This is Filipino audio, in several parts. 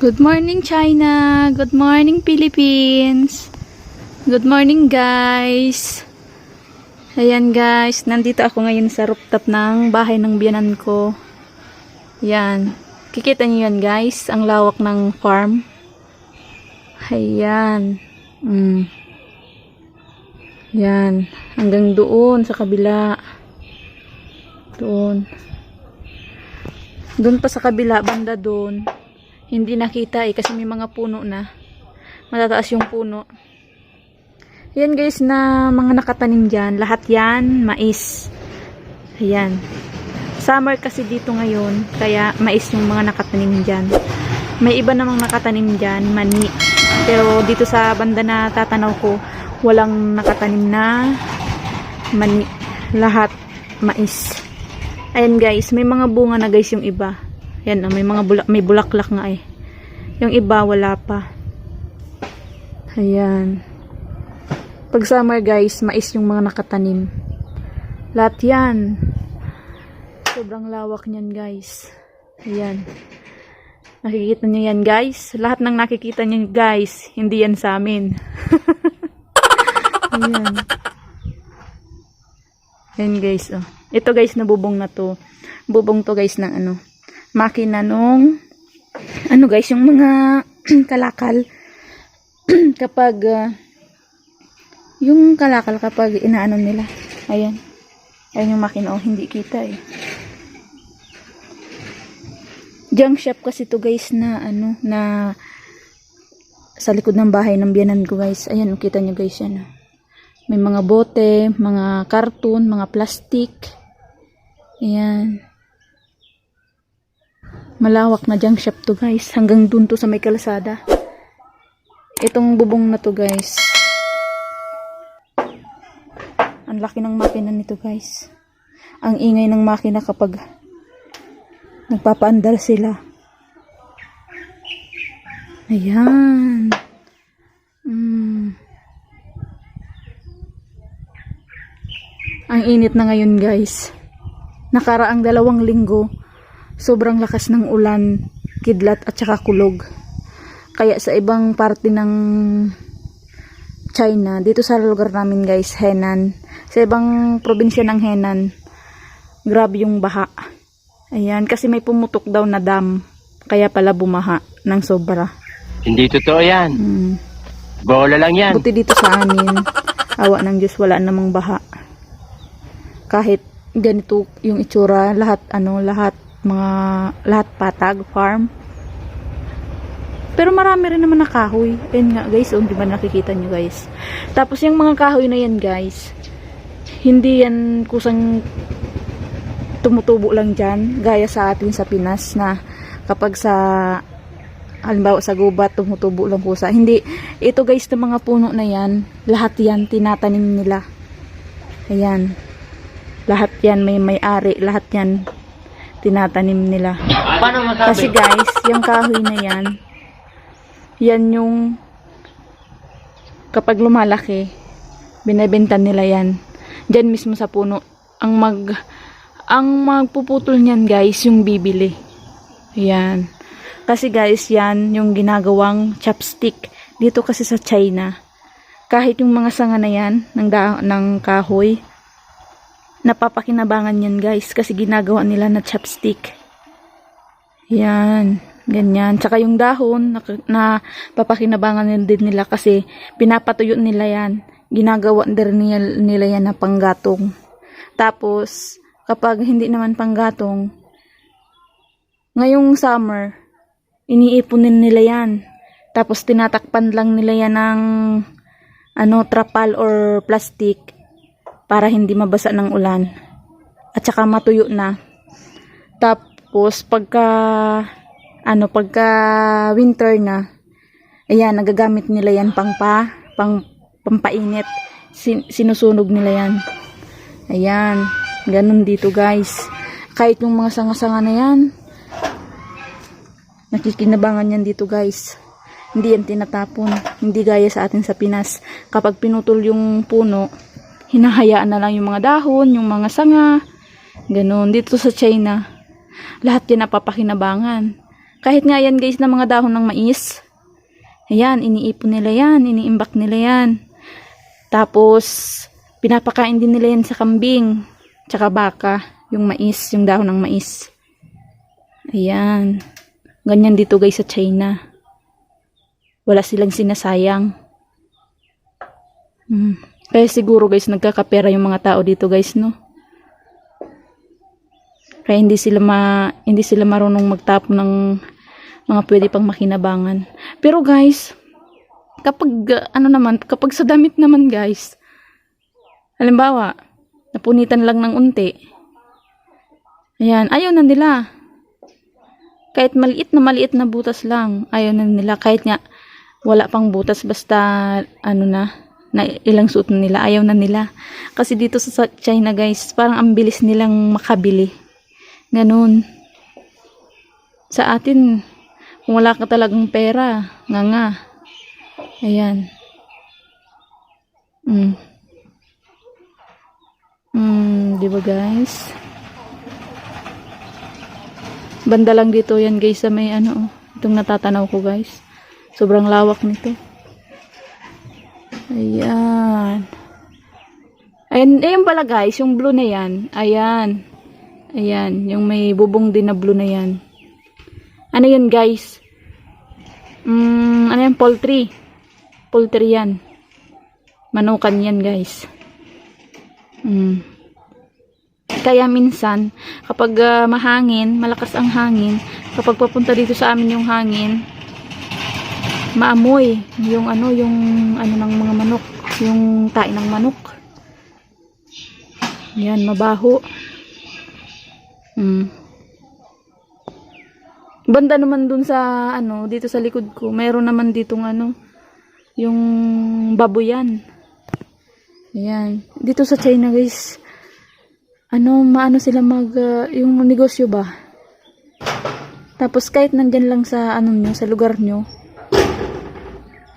Good morning China, good morning Philippines, good morning guys. Ayan guys, nandito ako ngayon sa rooftop ng bahay ng biyanan ko. Yan, kikita niyo yan guys, ang lawak ng farm. Ayan, yan, hanggang doon sa kabila. Doon pa sa kabila, banda doon. Hindi nakita kasi may mga puno na. Matataas yung puno. Yan guys na mga nakatanim dyan. Lahat yan, mais. Ayan. Summer kasi dito ngayon. Kaya mais yung mga nakatanim dyan. May iba namang nakatanim dyan, mani. Pero dito sa banda na tatanaw ko, walang nakatanim na mani. Lahat mais. Ayan guys, may mga bunga na guys yung iba. Yan, may bulaklak nga eh. Yung iba wala pa. Ayan. Pag summer guys, mais yung mga nakatanim. Lahat yan. Sobrang lawak niyan guys. Ayan. Nakikita nyo yan guys. Lahat ng nakikita nyo guys, hindi yan sa amin. Ayan. Ayan guys. Oh. Ito guys na bubong na to. Bubong to guys ng ano. Makina nung ano guys, yung mga kalakal kapag yung kalakal kapag inaano nila. Ayan. Ayan yung makina. Oh, hindi kita eh. Junk shop kasi to guys na ano, na sa likod ng bahay ng biyanan ko guys. Ayan, kita nyo guys yan. May mga bote, mga karton, mga plastic. Ayan. Malawak na junk shop to guys. Hanggang dun to sa may kalsada. Itong bubong na to guys. Ang laki ng makina nito guys. Ang ingay ng makina kapag nagpapaandar sila. Ayan. Ang init na ngayon guys. Nakaraang 2 linggo. Sobrang lakas ng ulan, kidlat at saka kulog. Kaya sa ibang parte ng China, dito sa lugar namin guys, Henan. Sa ibang probinsya ng Henan, grabe yung baha. Ayan, kasi may pumutok daw na dam. Kaya pala bumaha ng sobra. Hindi totoo yan. Bola lang yan. Buti dito sa amin, awa ng Diyos, wala namang baha. Kahit ganito yung itsura, lahat patag, farm. Pero marami rin naman na kahoy. Ayun nga guys, di ba nakikita nyo guys. Tapos yung mga kahoy na yan guys, hindi yan kusang tumutubo lang dyan, gaya sa atin sa Pinas na kapag sa halimbawa sa gubat tumutubo lang kusa. Hindi, ito guys na mga puno na yan, lahat yan tinatanim nila. Ayan, lahat yan may-ari, lahat yan tinatanim nila. Kasi guys, yung kahoy na yan yung kapag lumalaki, binebenta nila yan. Diyan mismo sa puno. Ang magpuputol niyan guys, yung bibili. Yan. Kasi guys, yan yung ginagawang chopstick. Dito kasi sa China, kahit yung mga sanga na yan, ng kahoy, napapakinabangan yan guys kasi ginagawa nila na chopstick. Yan, ganyan. Tsaka yung dahon na papakinabangan din nila kasi pinapatuyo nila yan. Ginagawa din nila yan na panggatong. Tapos kapag hindi naman panggatong, ngayong summer, iniipunin nila yan. Tapos tinatakpan lang nila yan ng trapal or plastic para hindi mabasa ng ulan at saka matuyo na. Tapos pagka winter na, Ayan, nagagamit nila yan pampainit. Sinusunog nila yan. Ayan, ganun dito guys. Kahit yung mga sanga-sanga na yan, nakikinabangan yan dito guys. Hindi yan tinatapon. Hindi gaya sa atin sa Pinas. Kapag pinutol yung puno, hinahayaan na lang yung mga dahon, yung mga sanga. Ganun. Dito sa China, lahat yan napapakinabangan. Kahit nga yan guys na mga dahon ng mais. Ayan, iniipon nila yan. Iniimbak nila yan. Tapos, pinapakain din nila yan sa kambing. Tsaka baka. Yung mais, yung dahon ng mais. Ayan. Ganyan dito guys sa China. Wala silang sinasayang. Kaya siguro guys, nagkakapera yung mga tao dito guys, no? Kaya hindi sila marunong magtapon ng mga pwede pang makinabangan. Pero guys, kapag sa damit naman guys, halimbawa, napunitan lang ng unti. Ayan, ayaw na nila. Kahit maliit na butas lang, ayaw na nila. Kahit nga, wala pang butas, basta, na ilang suot na nila, ayaw na nila. Kasi dito sa China guys, parang ang bilis nilang makabili. Ganun. Sa atin, kung wala ka talagang pera, nga. Ayan. Diba guys? Banda lang dito yan guys sa may itong natatanaw ko guys. Sobrang lawak nito. Ayan. Ayan pala guys, yung blue na yan. Ayan. Ayan, yung may bubong din na blue na yan. Ano yan guys? Ano yan? Poultry. Poultry yan. Manukan yan guys. Kaya minsan, kapag mahangin, malakas ang hangin, kapag papunta dito sa amin yung hangin, maamoy yung ng mga manok, yung tae ng manok. Yan, mabaho. Banda naman dun sa dito sa likod ko, mayroon naman ditong yung baboyan. Ayan, dito sa China guys, maano sila yung negosyo ba? Tapos kahit nandyan lang sa nyo, sa lugar nyo,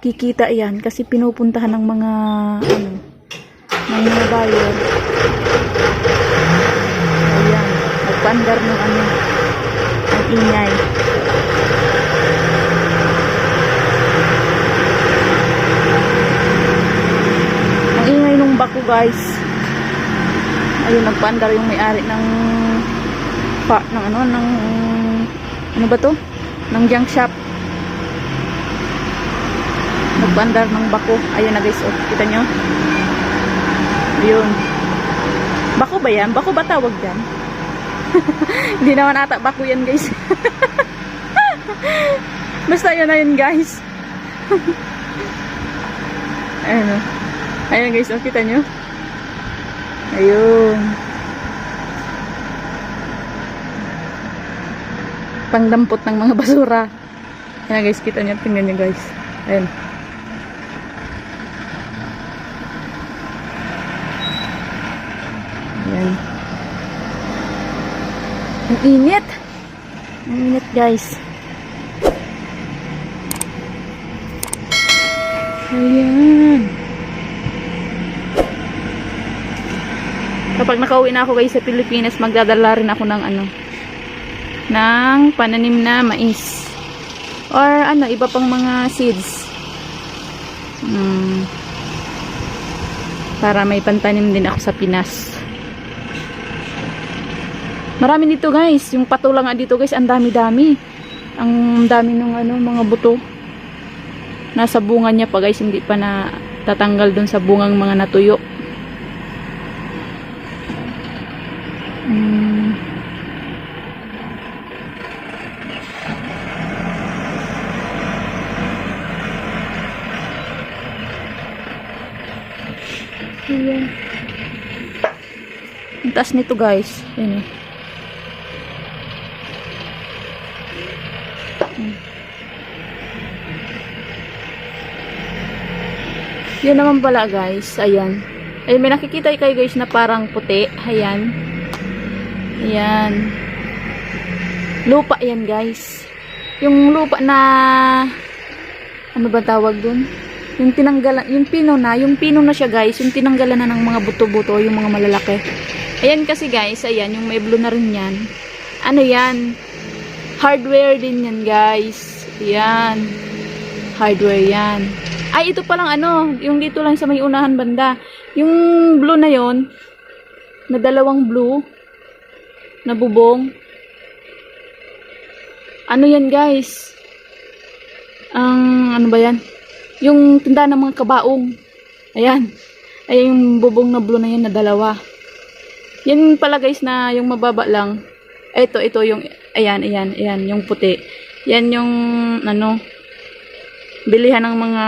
kikita yan kasi pinupuntahan ng mga buyer. Ayan, nagpaandar ng ang ingay. Ang ingay nung bako guys. Ayun, nagpaandar yung may-ari ng ano ba to? Ng junk shop. Nagpaandar ng bako. Ayun na guys, kita nyo? Ayun. Bako ba yan? Bako ba tawag dyan? Hindi naman ata bako yan guys. Basta yun na yun guys. Ayun. Ayun guys, kita nyo? Ayun. Pangdampot ng mga basura. Ayan guys, kita nyo. Tingnan nyo guys. Ayan. Ayan. Ang init. Ang init guys. Ayan. Kapag nakauwi na ako guys sa Pilipinas, magdadala rin ako ng ng pananim na mais. Or iba pang mga seeds. Para may pantanim din ako sa Pinas. Marami dito guys. Yung patula nga dito guys, ang dami-dami. Ang dami ng mga buto. Nasa bunga niya pa guys, hindi pa na tatanggal dun sa bungang mga natuyo. Ayan. Ang taas nito guys. Ayan. Yun naman pala guys. Ayan. Ay, may nakikita kayo guys na parang puti. Ayan. Ayan. Lupa yan guys. Yung lupa na ano ba tawag dun? Yung tinanggalan, yung pino na siya guys, yung tinanggalan na ng mga buto-buto, yung mga malalaki. Ayan kasi guys, ayan, yung may blue na rin yan. Ano yan? Hardware din yan guys. Ayan. Hardware yan. Ay, ito palang ano, yung dito lang sa may unahan banda. Yung blue na yon, na dalawang blue, na bubong. Ano yan guys? Ano ba yan? Yung tindahan ng mga kabaong. Ayan. Ayan yung bubong na blue na yan na dalawa. Yan pala guys na yung mababa lang. Ito yung, ayan, yung puti. Yan yung, ano, bilihan ng mga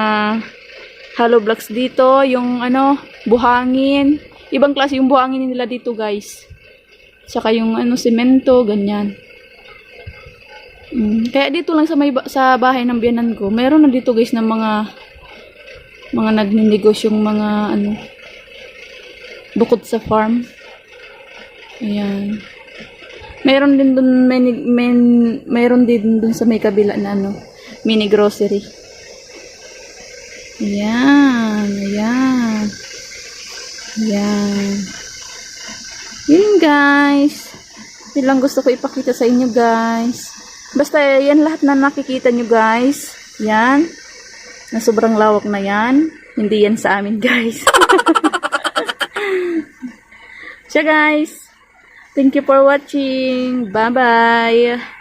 hollow blocks dito. Yung, ano, buhangin. Ibang klase yung buhangin nila dito guys. Saka yung, ano, semento, ganyan. Kaya dito lang sa bahay ng biyanan ko, meron na dito guys ng mga nagninegosyo, yung mga ano, bukod sa farm. Ayan. Meron din dun, meron din dun sa may kabila na ano, mini grocery. Ayan. Yun guys. Yun lang gusto ko ipakita sa inyo guys. Basta yan lahat na nakikita nyo guys. Yan. Na sobrang lawak na yan. Hindi yan sa amin guys. Siya guys. Thank you for watching. Bye bye.